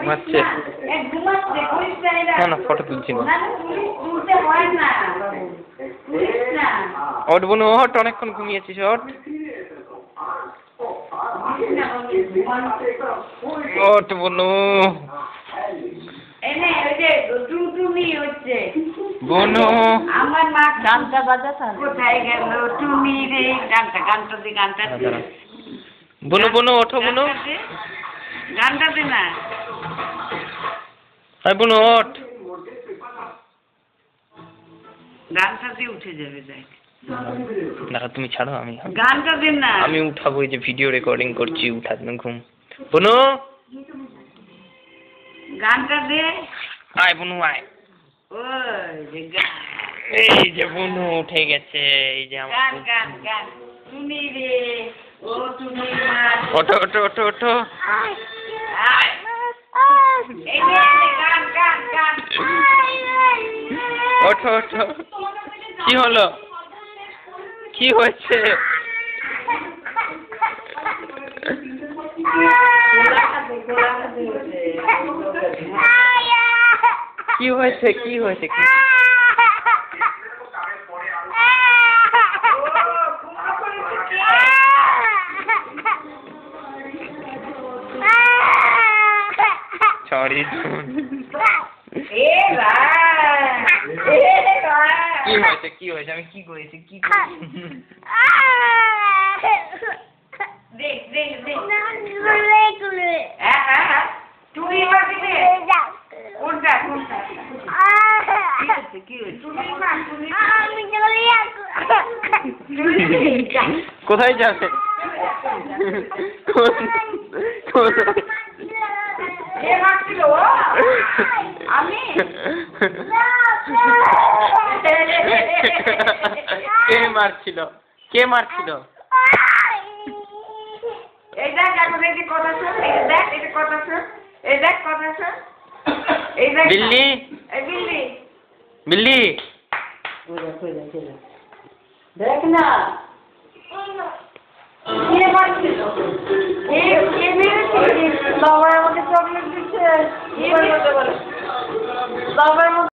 ঘুমাচ্ছে। না না ফটো তুলছি না। ওঠ বোন ওঠ, অনেকক্ষণ ঘুমিয়েছিস ওঠ। ওঠ বোনু। বোনু আমার মা গানটা বাজাতা কোথায় গেল তুমি রে, গানটা দি গানটা। বোনু বোনু ওঠো বোনু, গানটা দে না। হ্যাঁ বোনু ওঠ। গানটা দিয়ে উঠে যাবে যাই। না তুমি ছাড়ো, আমি গানটা দিন না। আমি উঠাবো, এই যে ভিডিও রেকর্ডিং করছি, উঠা না ঘুম। বোনু গানটা দে। আয় বোনু আয়। ওই যে গান, এই যে বোনু উঠে গেছে, এই যে আমার গান গান গান। তুমি রে ও তুমি মা। ওঠো ওঠো ওঠো ওঠো। এই যে গান গান গান। ওঠো ওঠো। কি হলো, কি হয়েছে? কি হয়েছে, কি হয়েছে? সরি কি হয়েছে, কি হয়েছে? আমি কি করেছি, কি করেছি? দেখ দেখ দেখ তুমি কোনটা কোনটা কি হয়েছে? কোথায় যাবে? আমি কে মারছিল, কে মারছিল? এই দেখ এখন এই যে কথা শোন, এই দেখ এই যে কথা শোন, এই দেখ কথা শোন, এই দেখ বিল্লি, এই বিল্লি বিল্লি দেখ না কে মারছিল, কে মেরেছে? বাবা আমাকে চকলেট দিচ্ছে, বাবার